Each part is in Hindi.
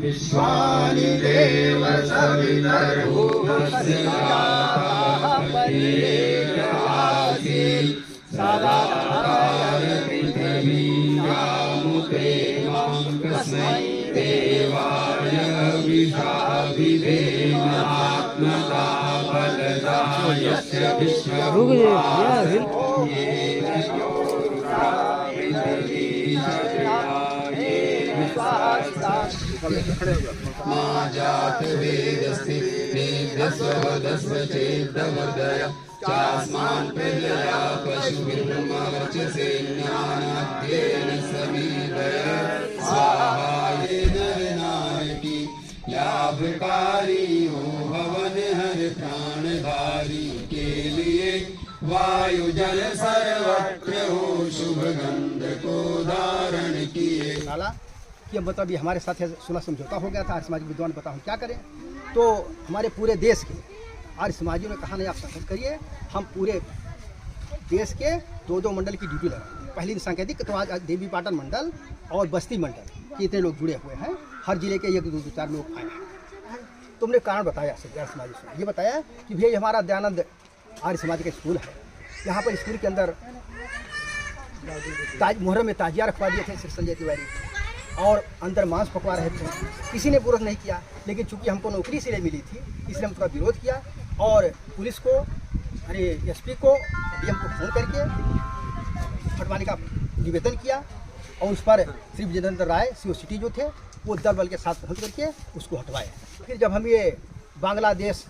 विश्वानि देव सदा पृथिवीमुते कस्मै देवाय विषाभिधेमात्मता बलदायस्य मा जात वेदस्ति वेदस्वदस्व चेदवदय चास्मान् प्रलया पशुभिर्मवर्चसे ज्ञानाद्येन समीदय स्वाहा ये नरनायकी लाभकारी हो भवन हर प्राणधारी के लिए वायु जल सर्वत्र हो शुभ गंध को धारण किए। कि मतलब ये हमारे साथ सुलह समझौता हो गया था। आर्य समाजी विद्वान बताओ हम क्या करें। तो हमारे पूरे देश के आर्य समाजियों ने कहा नहीं, आप संकल्प करिए, हम पूरे देश के 2-2 मंडल की ड्यूटी लगाएंगे। पहली दिन सांकेतिक, तो आज देवी पाटन मंडल और बस्ती मंडल के इतने लोग जुड़े हुए हैं, हर जिले के 1-2-4 लोग आए हैं। तुमने कारण बताया आर्य समाजी से, ये बताया कि भैया हमारा दयानंद आर्य समाज का स्कूल है, यहाँ पर स्कूल के अंदर मुहर्रम में ताजिया रखवा दिए थे श्री संजय तिवारी, और अंदर मांस पकवा रहे थे। किसी ने विरोध नहीं किया, लेकिन चूंकि हमको नौकरी इसलिए मिली थी इसलिए हम थोड़ा विरोध किया और पुलिस को, एसपी को, डीएम को फोन करके हटवाने का निवेदन किया। और उस पर श्री विजयेंद्र राय सीओ सिटी जो थे वो दल बल के साथ पहुंच करके उसको हटवाए। फिर जब हम ये बांग्लादेश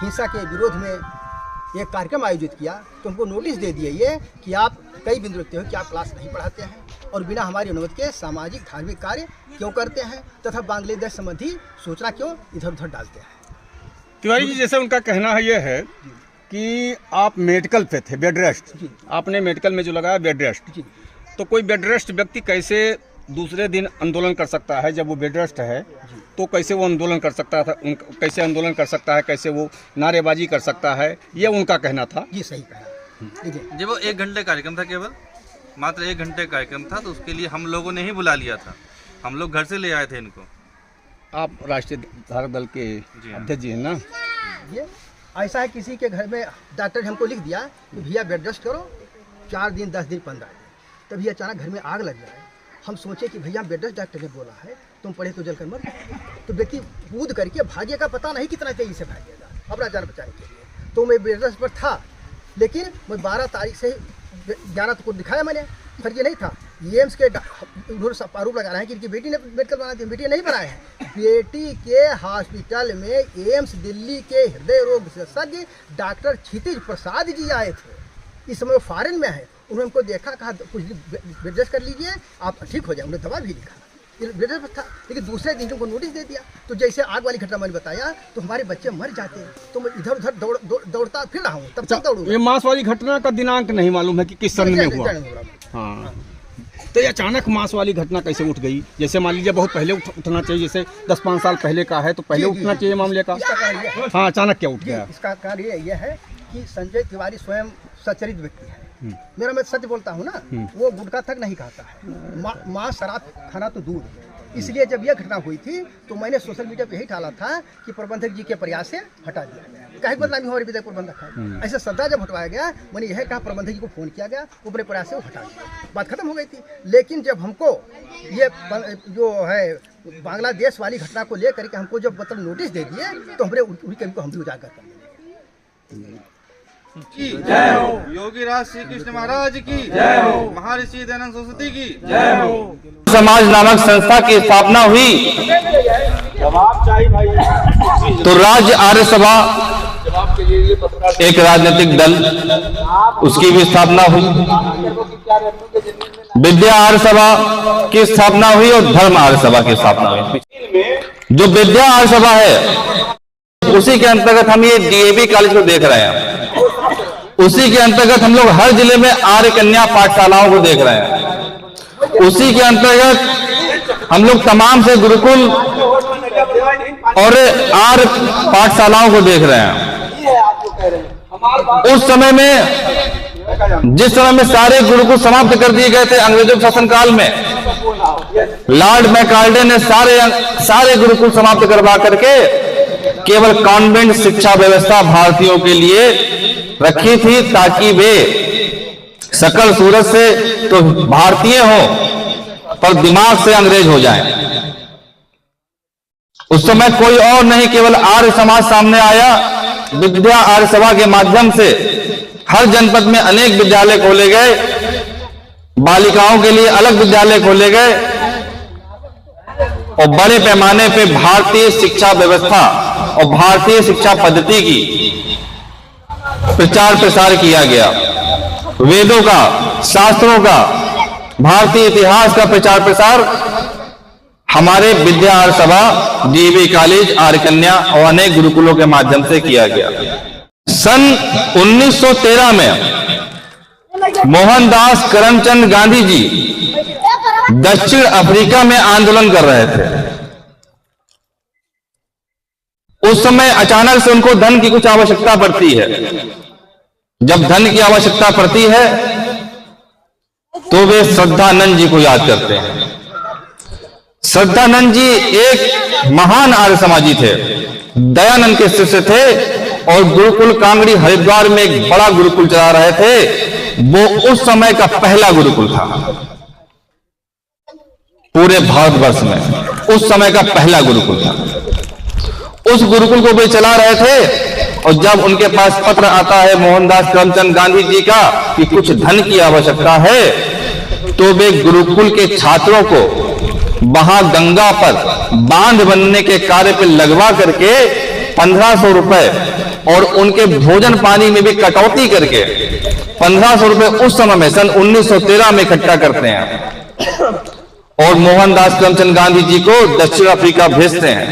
हिंसा के विरोध में एक कार्यक्रम आयोजित किया तो हमको नोटिस दे दिए ये कि आप कई बिंदु रखते हो कि आप क्लास नहीं पढ़ाते हैं और बिना हमारी अनुमति के सामाजिक धार्मिक कार्य क्यों करते हैं तथा बांग्लादेश संबंधी सूचना क्यों इधर उधर डालते हैं। तिवारी जी, जैसे उनका कहना है ये है कि आप मेडिकल पे थे, बेड रेस्ट, आपने मेडिकल में जो लगाया बेड रेस्ट, तो कोई बेड रेस्ट व्यक्ति कैसे दूसरे दिन आंदोलन कर सकता है? जब वो बेड रेस्ट है तो कैसे वो आंदोलन कर सकता था, कैसे आंदोलन कर सकता है, कैसे वो नारेबाजी कर सकता है, ये उनका कहना था। जी सही कहा। जब वो 1 घंटे कार्यक्रम था, केवल मात्र 1 घंटे कार्यक्रम था, तो उसके लिए हम लोगों ने ही बुला लिया था, हम लोग घर से ले आए थे इनको। आप राष्ट्रीय धारक दल के अध्यक्ष जी हैं ना? ये ऐसा है, किसी के घर में डॉक्टर ने हमको लिख दिया कि भैया बेड रेस्ट करो 4 दिन 10 दिन 15 दिन, तभी अचानक घर में आग लग जाए। हम सोचे कि भैया बेड रेस्ट डॉक्टर ने बोला है, तुम पढ़े तो जलकर मर। तो व्यक्ति कूद करके भागेगा, पता नहीं कितना तेजी से भागेगा अपना जान बचाने के लिए। तो मैं बेड रेस्ट पर था, लेकिन मैं 12 तारीख से 11 को दिखाया मैंने, फिर ये नहीं था। एम्स के आरोप लगा रहे हैं कि इनकी बेटी ने मेडिकल बना दी, बेटी नहीं बनाए हैं। बेटी के हॉस्पिटल में एम्स दिल्ली के हृदय रोग विशेषज्ञ डॉक्टर क्षितिज प्रसाद जी आए थे, इस समय फॉरेन में है। उन्होंने हमको देखा, कहा कुछ बेड रेस्ट कर लीजिए आप ठीक हो जाए, उन्होंने दवा भी लिखा, बेड रेस्ट था। लेकिन दूसरे दिन उनको नोटिस दे दिया। तो जैसे आग वाली घटना मैंने बताया तो हमारे बच्चे मर जाते हैं, तो मैं इधर उधर दौड़ता फिर रहा हूँ, तब तक दौड़ूंगा। ये मांस वाली घटना का दिनांक नहीं मालूम है कि किस सन में हुआ। हाँ, तो ये अचानक मांस वाली घटना कैसे उठ गई? जैसे मान लीजिए बहुत पहले उठना चाहिए, जैसे 10-5 साल पहले का है तो पहले उठना चाहिए मामले का। हाँ, अचानक क्या उठ गया? इसका कार्य यह है कि संजय तिवारी स्वयं सचरित व्यक्ति है। मेरा, मैं सच बोलता हूँ ना, वो गुटखा तक नहीं खाता है, मांस शराब खाना तो दूर। इसलिए जब यह घटना हुई थी तो मैंने सोशल मीडिया पे यही डाला था कि प्रबंधक जी के प्रयास से हटा दिया गया। कहे बदनामी हमारे विधायक प्रबंधक है, ऐसे श्रद्धा जब हटवाया गया, मैंने यह कहा प्रबंधक जी को फोन किया गया, वो अपने प्रयास से वो हटा दिया, बात खत्म हो गई थी। लेकिन जब हमको ये जो है बांग्लादेश वाली घटना को लेकर के हमको जब मतलब नोटिस दे दिए तो हमने उनकी कमी को हम भी उजागर कर लिए। जय हो योगी राज श्री कृष्ण महाराज की जय हो, महर्षि दयानंद सरस्वती की जय हो। समाज नामक संस्था की स्थापना हुई तो राज्य आर्य सभा एक राजनीतिक दल, उसकी भी स्थापना हुई। विद्या आर्य सभा की स्थापना हुई और धर्म आर्य सभा की स्थापना हुई। जो विद्या आर्य सभा है उसी के अंतर्गत हम ये डीएवी कॉलेज को देख रहे हैं, उसी के अंतर्गत हम लोग हर जिले में आर्य कन्या पाठशालाओं को देख रहे हैं, उसी के अंतर्गत हम लोग तमाम से गुरुकुल और आर्य पाठशालाओं को देख रहे हैं। उस समय में जिस समय में सारे गुरुकुल समाप्त कर दिए गए थे अंग्रेजों के शासनकाल में, लॉर्ड मैकार्डे ने सारे गुरुकुल समाप्त करवा करके केवल कॉन्वेंट शिक्षा व्यवस्था भारतीयों के लिए रखी थी, ताकि वे सकल सूरत से तो भारतीय हो पर दिमाग से अंग्रेज हो जाएं। उस समय कोई और नहीं, केवल आर्य समाज सामने आया। विद्या आर्य सभा के माध्यम से हर जनपद में अनेक विद्यालय खोले गए, बालिकाओं के लिए अलग विद्यालय खोले गए और बड़े पैमाने पे भारतीय शिक्षा व्यवस्था और भारतीय शिक्षा पद्धति की प्रचार प्रसार किया गया। वेदों का, शास्त्रों का, भारतीय इतिहास का प्रचार प्रसार हमारे विद्या आर्य सभा, डीएवी कॉलेज, आर्य कन्या और अनेक गुरुकुलों के माध्यम से किया गया। सन 1913 में मोहनदास करमचंद गांधी जी दक्षिण अफ्रीका में आंदोलन कर रहे थे। उस समय अचानक से उनको धन की कुछ आवश्यकता पड़ती है। जब धन की आवश्यकता पड़ती है तो वे श्रद्धानंद जी को याद करते हैं। श्रद्धानंद जी एक महान आर्य समाजी थे, दयानंद के शिष्य थे और गुरुकुल कांगड़ी हरिद्वार में एक बड़ा गुरुकुल चला रहे थे। वो उस समय का पहला गुरुकुल था पूरे भारतवर्ष में, उस समय का पहला गुरुकुल था। उस गुरुकुल को वे चला रहे थे और जब उनके पास पत्र आता है मोहनदास करमचंद गांधी जी का कि कुछ धन की आवश्यकता है, तो वे गुरुकुल के छात्रों को वहां गंगा पर बांध बनने के कार्य पर लगवा करके 1500 रुपए और उनके भोजन पानी में भी कटौती करके 1500 रुपए उस समय में सन 1913 में इकट्ठा करते हैं और मोहनदास करमचंद गांधी जी को दक्षिण अफ्रीका भेजते हैं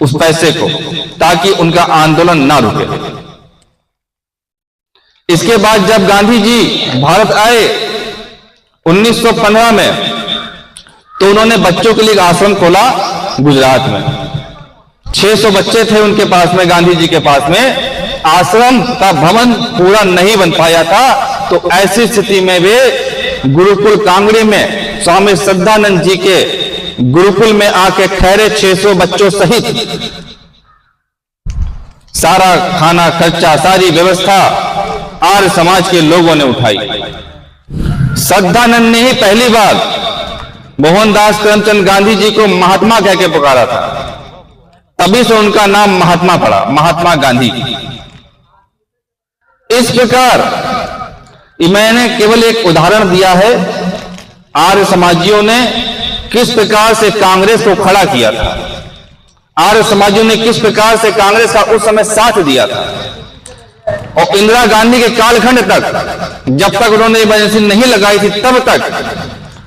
उस पैसे को, ताकि उनका आंदोलन ना रुके। इसके बाद जब गांधी जी भारत आए 1915 में, तो उन्होंने बच्चों के लिए एक आश्रम खोला गुजरात में। 600 बच्चे थे उनके पास में, गांधी जी के पास में। आश्रम का भवन पूरा नहीं बन पाया था, तो ऐसी स्थिति में वे गुरुकुल कांगड़ी में स्वामी श्रद्धानंद जी के गुरुकुल में आके ठहरे। 600 बच्चों सहित सारा खाना खर्चा, सारी व्यवस्था आर्य समाज के लोगों ने उठाई। श्रद्धानंद ने ही पहली बार मोहनदास करमचंद गांधी जी को महात्मा कह के पुकारा था, तभी से उनका नाम महात्मा पड़ा, महात्मा गांधी। इस प्रकार मैंने केवल एक उदाहरण दिया है आर्य समाजियों ने किस प्रकार से कांग्रेस को खड़ा किया था, आर्य समाजियों ने किस प्रकार से कांग्रेस का उस समय साथ दिया था। और इंदिरा गांधी के कालखंड तक, जब तक उन्होंने इमरजेंसी नहीं लगाई थी, तब तक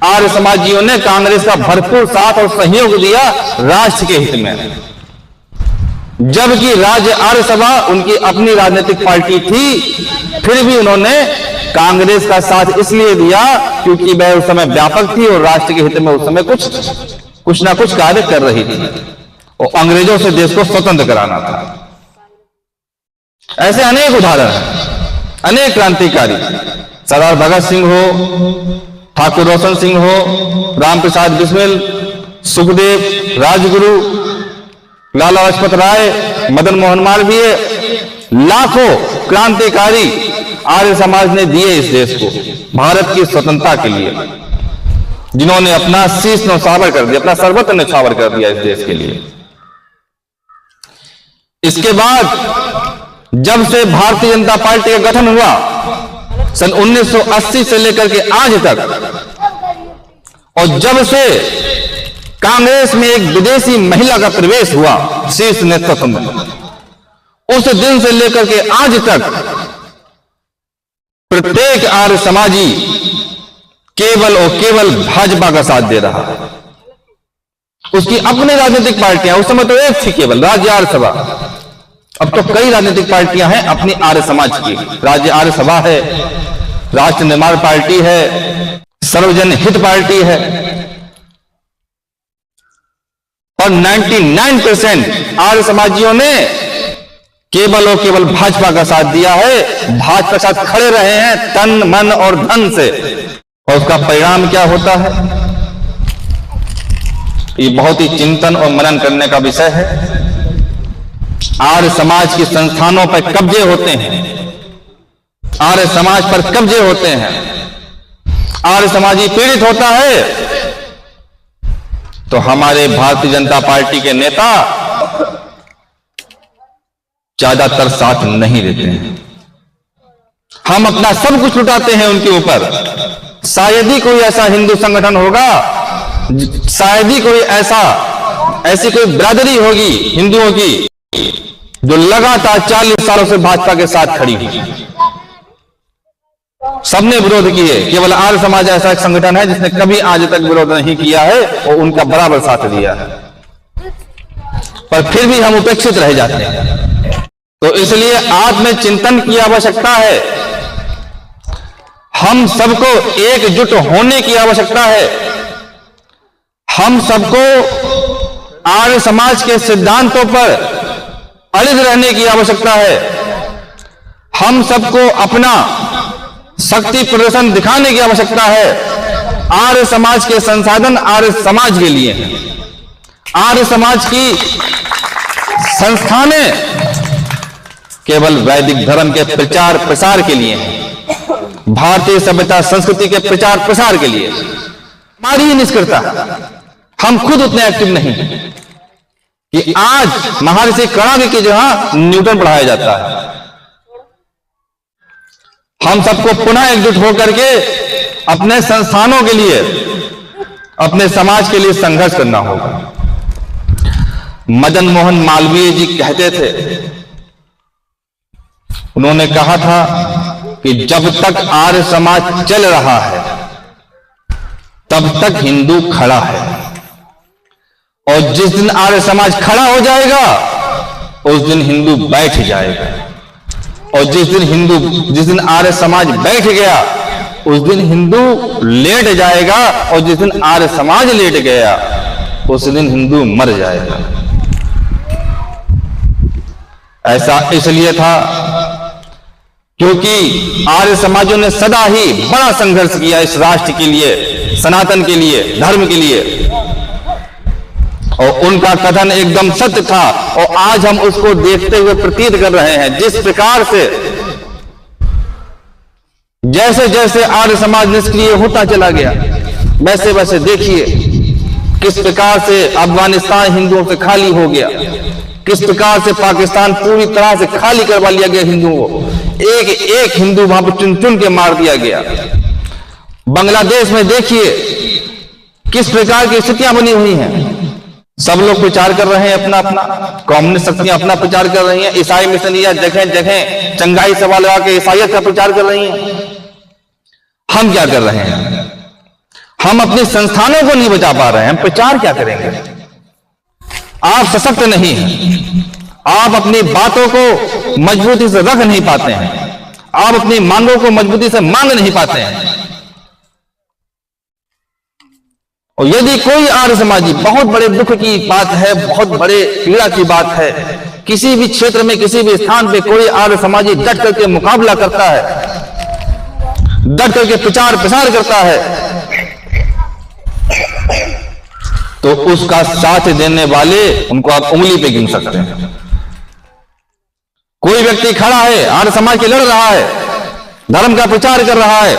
आर्य समाजियों ने कांग्रेस का भरपूर साथ और सहयोग दिया राष्ट्र के हित में। जबकि राज्य आर्य सभा उनकी अपनी राजनीतिक पार्टी थी, फिर भी उन्होंने कांग्रेस का साथ इसलिए दिया क्योंकि वह उस समय व्यापक थी और राष्ट्र के हित में उस समय कुछ ना कुछ कार्य कर रही थी और अंग्रेजों से देश को स्वतंत्र कराना था। ऐसे अनेक उदाहरण हैं, अनेक क्रांतिकारी, सरदार भगत सिंह हो, ठाकुर रोशन सिंह हो, राम प्रसाद बिस्मिल, सुखदेव, राजगुरु, लाला लाजपत राय, मदन मोहन मालवीय, लाखों क्रांतिकारी आर्य समाज ने दिए इस देश को भारत की स्वतंत्रता के लिए, जिन्होंने अपना शीश न्यौछावर कर दिया, अपना सर्वत्र न्यौछावर कर दिया इस देश के लिए। इसके बाद जब से भारतीय जनता पार्टी का गठन हुआ सन 1980 से लेकर के आज तक, और जब से कांग्रेस में एक विदेशी महिला का प्रवेश हुआ शीर्ष नेतृत्व में, उस दिन से लेकर के आज तक प्रत्येक आर्य समाजी केवल और केवल भाजपा का साथ दे रहा है। उसकी अपनी राजनीतिक पार्टियां, उस समय तो एक थी केवल राज्य आर्य सभा, अब तो कई राजनीतिक पार्टियां हैं अपनी आर्य समाज की। राज्य आर्य सभा है, राष्ट्र निर्माण पार्टी है, सर्वजन हित पार्टी है, और 99% आर्य समाजियों ने केवल और केवल भाजपा का साथ दिया है, भाजपा के साथ खड़े रहे हैं तन मन और धन से, और उसका परिणाम क्या होता है ये बहुत ही चिंतन और मनन करने का विषय है। आर्य समाज के संस्थानों पर कब्जे होते हैं, आर्य समाज पर कब्जे होते हैं, आर्य समाजी पीड़ित होता है, तो हमारे भारतीय जनता पार्टी के नेता ज्यादातर साथ नहीं देते हैं। हम अपना सब कुछ लुटाते हैं उनके ऊपर। शायद ही कोई ऐसा हिंदू संगठन होगा, शायद ही कोई ऐसी कोई बिरादरी होगी हिंदुओं की जो लगातार 40 सालों से भाजपा के साथ खड़ी हुई। सबने विरोध किए, केवल आर्य समाज ऐसा एक संगठन है जिसने कभी आज तक विरोध नहीं किया है और उनका बराबर साथ दिया है, पर फिर भी हम उपेक्षित रह जाते हैं। तो इसलिए आत्मचिंतन की आवश्यकता है, हम सबको एकजुट होने की आवश्यकता है, हम सबको आर्य समाज के सिद्धांतों पर अड़िग रहने की आवश्यकता है, हम सबको अपना शक्ति प्रदर्शन दिखाने की आवश्यकता है। आर्य समाज के संसाधन आर्य समाज के लिए हैं, आर्य समाज की संस्थानें केवल वैदिक धर्म के प्रचार प्रसार के लिए हैं, भारतीय सभ्यता संस्कृति के प्रचार प्रसार के लिए। हमारी ही निष्क्रियता, हम खुद उतने एक्टिव नहीं कि आज महर्षि कणाद की जगह न्यूटन पढ़ाया जाता है। हम सबको पुनः एकजुट होकर के अपने संस्थानों के लिए, अपने समाज के लिए संघर्ष करना होगा। मदन मोहन मालवीय जी कहते थे, उन्होंने कहा था कि जब तक आर्य समाज चल रहा है तब तक हिंदू खड़ा है, और जिस दिन आर्य समाज खड़ा हो जाएगा उस दिन हिंदू बैठ जाएगा, और जिस दिन आर्य समाज बैठ गया उस दिन हिंदू लेट जाएगा, और जिस दिन आर्य समाज लेट गया उस दिन हिंदू मर जाएगा। ऐसा इसलिए था क्योंकि आर्य समाजों ने सदा ही बड़ा संघर्ष किया इस राष्ट्र के लिए, सनातन के लिए, धर्म के लिए, और उनका कथन एकदम सत्य था। और आज हम उसको देखते हुए प्रतीत कर रहे हैं, जिस प्रकार से जैसे जैसे आर्य समाज निष्क्रिय होता चला गया, वैसे वैसे देखिए किस प्रकार से अफगानिस्तान हिंदुओं से खाली हो गया, किस प्रकार से पाकिस्तान पूरी तरह से खाली करवा लिया गया हिंदुओं को, एक एक हिंदू वहां पर चुन चुन के मार दिया गया। बांग्लादेश में देखिए किस प्रकार की स्थितियां बनी हुई हैं, सब लोग प्रचार कर रहे हैं अपना अपना, कम्युनिस्ट शक्तियां अपना प्रचार कर रही हैं, ईसाई मिशनरियां जगह जगह चंगाई सभा लगा के ईसाइयत का प्रचार कर रही हैं। हम क्या कर रहे हैं? हम अपने संस्थानों को नहीं बचा पा रहे हैं, हम प्रचार क्या करेंगे? आप सशक्त नहीं हैं, आप अपनी बातों को मजबूती से रख नहीं पाते हैं, आप अपनी मांगों को मजबूती से मांग नहीं पाते हैं। और यदि कोई आर्य समाजी, बहुत बड़े दुख की बात है, बहुत बड़े पीड़ा की बात है, किसी भी क्षेत्र में किसी भी स्थान पे कोई आर्य समाजी डट करके मुकाबला करता है, डट करके प्रचार प्रसार करता है, तो उसका साथ देने वाले उनको आप उंगली पे गिन सकते हैं। कोई व्यक्ति खड़ा है, आर्य समाज के लड़ रहा है, धर्म का प्रचार कर रहा है,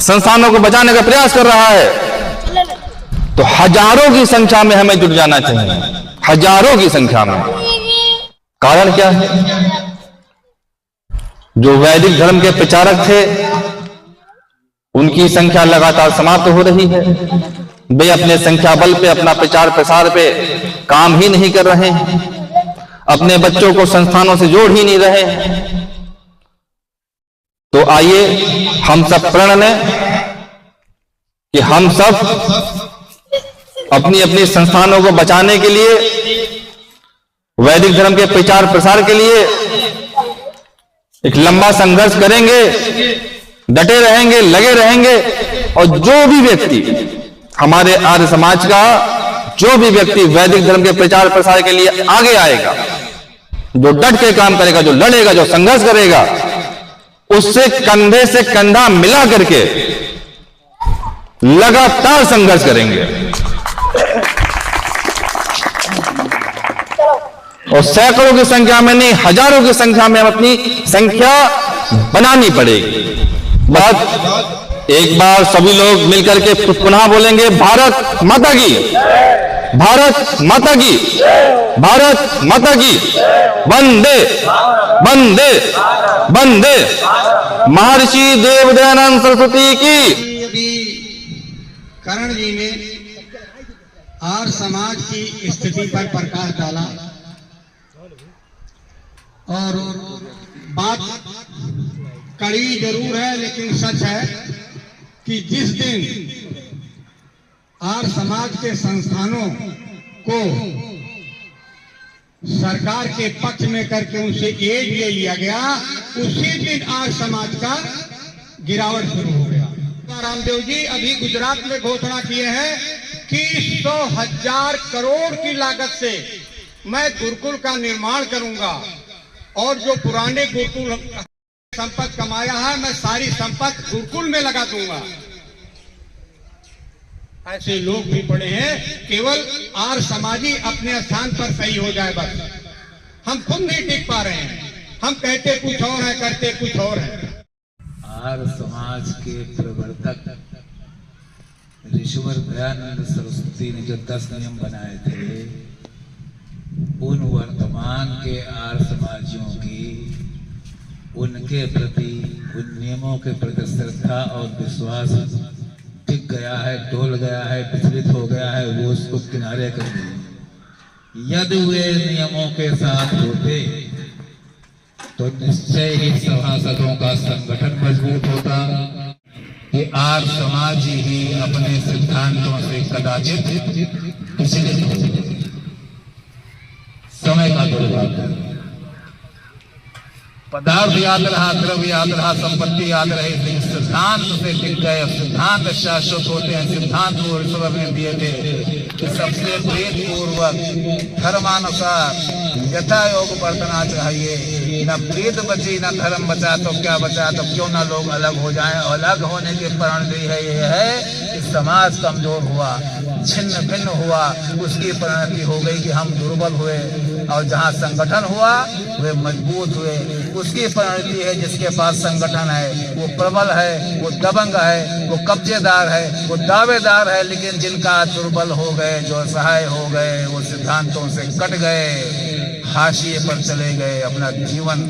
संस्थानों को बचाने का प्रयास कर रहा है, तो हजारों की संख्या में हमें जुट जाना चाहिए, हजारों की संख्या में। कारण क्या है? जो वैदिक धर्म के प्रचारक थे उनकी संख्या लगातार समाप्त हो रही है, वे अपने संख्या बल पे, अपना प्रचार प्रसार पे काम ही नहीं कर रहे हैं, अपने बच्चों को संस्थानों से जोड़ ही नहीं रहे हैं। तो आइए हम सब प्रण लें कि हम सब अपनी अपनी संस्थानों को बचाने के लिए, वैदिक धर्म के प्रचार प्रसार के लिए एक लंबा संघर्ष करेंगे, डटे रहेंगे, लगे रहेंगे, और जो भी व्यक्ति हमारे आर्य समाज का, जो भी व्यक्ति वैदिक धर्म के प्रचार प्रसार के लिए आगे आएगा, जो डट के काम करेगा, जो लड़ेगा, जो संघर्ष करेगा, उससे कंधे से कंधा मिला करके लगातार संघर्ष करेंगे और सैकड़ों की संख्या में नहीं, हजारों की संख्या में हम अपनी संख्या बनानी पड़ेगी। बात एक बार सभी लोग मिलकर के पुनः बोलेंगे, भारत माता की, भारत माता की, भारत माता की, वंदे वंदे वंदे। महर्षि देवदयानंद सरस्वती की। अभी करण जी ने आर्य समाज की स्थिति पर प्रकाश डाला और बात कड़ी जरूर है, लेकिन सच है कि जिस दिन आर्य समाज के संस्थानों को सरकार के पक्ष में करके उनसे एड ले लिया गया, उसी दिन आर्य समाज का गिरावट शुरू हो गया। रामदेव जी अभी गुजरात में घोषणा किए हैं कि 100,000 करोड़ की लागत से मैं गुरुकुल का निर्माण करूंगा और जो पुराने गुरुकुल संपत्ति कमाया है मैं सारी संपत्ति गुरुकुल में लगा दूंगा। ऐसे लोग भी पड़े हैं, केवल आर्य समाजी अपने स्थान पर सही हो जाए बस। हम खुद नहीं टिक पा रहे हैं, हम कहते कुछ और है, करते कुछ और है। आर्य समाज के प्रवर्तक ऋषिवर दयानंद सरस्वती ने जो 10 नियम बनाए थे, उन वर्तमान के आर्य समाजियों की उनके प्रति, उन नियमों के प्रति श्रद्धा और विश्वास टिक गया है, डोल गया है, विचलित हो गया है, वो उसको किनारे कर दिए। यदि वे नियमों के साथ होते तो निश्चय ही सभासदों का संगठन मजबूत होता। ये आर्य समाज ही अपने सिद्धांतों से कदाचित विचलित हो। समय का दुर्भाग्य, पदार्थ याद रहा, द्रव्य याद रहा, संपत्ति याद रही, लेकिन सिद्धांत से टिक गए। सिद्धांत शाश्वत होते हैं। सिद्धांत वो ऋषभ ने दिए थे कि सबसे वेद पूर्वक धर्मानुसार यथा योग बरतना चाहिए। न वेद बची न धर्म बचा तो क्या बचा, तो क्यों ना लोग अलग हो जाएं। अलग होने के परिणति है ये है कि समाज कमजोर हुआ, छिन्न भिन्न हुआ, उसकी परिणति हो गई कि हम दुर्बल हुए, और जहाँ संगठन हुआ वे मजबूत हुए। उसकी परिणति है जिसके पास संगठन है वो प्रबल है, वो दबंग है, वो कब्जेदार है, वो दावेदार है। लेकिन जिनका दुर्बल हो गए, जो असहाय हो गए, वो सिद्धांतों से कट गए, हाशिए पर चले गए, अपना जीवन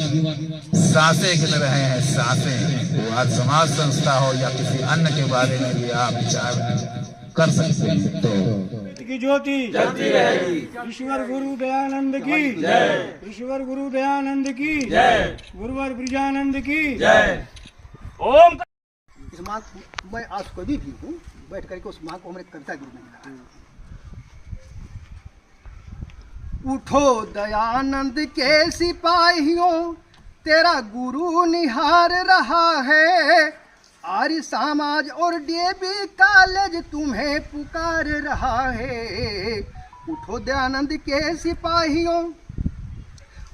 सांसें गिन रहे हैं, सांसें। वो आज समाज संस्था हो या किसी अन्य के बारे में भी आप विचार कर सकते हैं। तो की ज्योति जलती रहेगी। ईश्वर गुरु दयानंद की जय। ईश्वर गुरु दयानंद की जय। गुरुवर ब्रिजानंद की जय। ओम। इस माँ मैं आज कभी भी हूँ बैठ करके उस माँ को हमने कविता गुरु में मिला। उठो दयानंद के सिपाहियों, तेरा गुरु निहार रहा है। आर्य समाज और डीएवी कॉलेज तुम्हें पुकार रहा है। उठो दयानंद के सिपाहियों।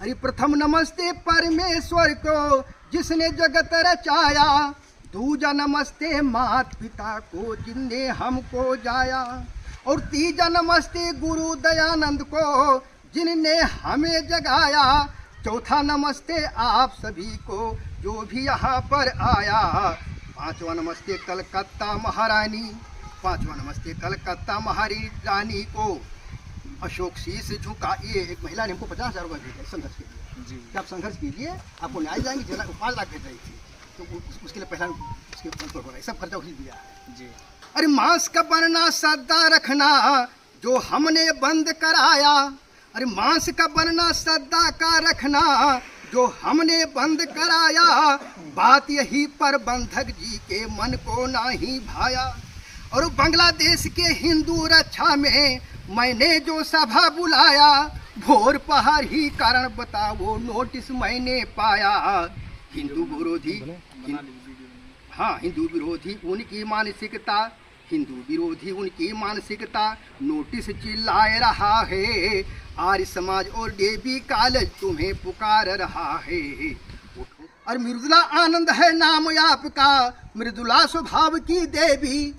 अरे प्रथम नमस्ते परमेश्वर को जिसने जगत रचाया। दूजा नमस्ते मात पिता को जिनने हमको जाया। और तीजा नमस्ते गुरु दयानंद को जिनने हमें जगाया। चौथा नमस्ते आप सभी को जो भी यहाँ पर आया। पांचवा नमस्ते कलकत्ता महारानी। पांचवा नमस्ते कलकत्ता महारानी को अशोक शीश झुका। ये एक महिला ने हमको 50,000 रुपये दिए संघर्ष के लिए जी। कि आप संघर्ष कीजिए, आपको न्याय जाएंगे। 5 लाख भेज रही थी, तो उसके लिए पहला उसके सब खर्चा उसी दिया है जी। अरे मांस का बनना सद्दा रखना जो हमने बंद कराया। अरे मांस का बनना सद्दा का रखना जो हमने बंद कराया। बात यही पर बंधक जी के मन को नहीं भाया। और बांग्लादेश के हिंदू रक्षा में मैंने जो सभा बुलाया। भोर पहाड़ ही कारण बताओ नोटिस मैंने पाया। हिंदू विरोधी, हाँ हिंदू विरोधी उनकी मानसिकता हिंदू विरोधी उनकी मानसिकता नोटिस चिल्लाए रहा है। आर्य समाज और डीएवी कॉलेज तुम्हें पुकार रहा है। उठो। और मृदुला आनंद है नाम आपका, मृदुला स्वभाव की देवी।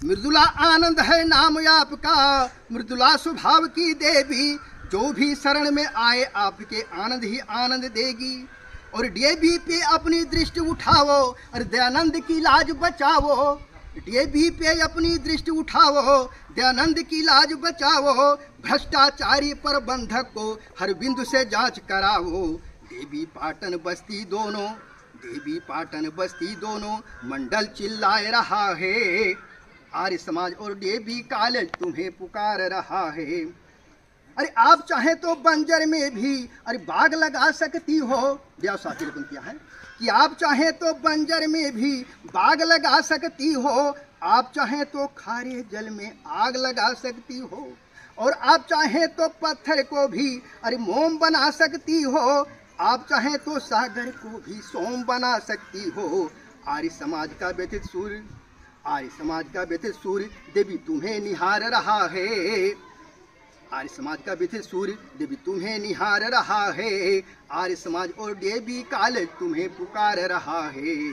मृदुला आनंद है नाम आपका, मृदुला स्वभाव की देवी। जो भी शरण में आए आपके आनंद ही आनंद देगी। और डीएवी पे अपनी दृष्टि उठाओ और दयानंद की लाज बचाओ। डीएवी पे अपनी दृष्टि उठाओ, दयानंद की लाज बचाओ। भ्रष्टाचारी प्रबंधक को हर बिंदु से जांच कराओ। देवी पाटन बस्ती दोनों, देवी पाटन बस्ती दोनों मंडल चिल्लाए रहा है। आर्य समाज और डीएवी कॉलेज तुम्हें पुकार रहा है। अरे आप चाहे तो बंजर में भी अरे बाग लगा सकती हो। व्यावसायिक पंक्तियां हैं कि आप चाहे तो बंजर में भी बाग लगा सकती हो। आप चाहे तो खारे जल में आग लगा सकती हो। और आप चाहे तो पत्थर को भी अरे मोम बना सकती हो। आप चाहे तो सागर को भी सोम बना सकती हो। आर्य समाज का व्यथित सूर्य, आर्य समाज का व्यथित सूर्य देवी तुम्हें निहार रहा है। आर्य समाज का व्यथित सूर्य देवी तुम्हें निहार रहा है। आर्य समाज और डीएवी कॉलेज तुम्हें पुकार रहा है।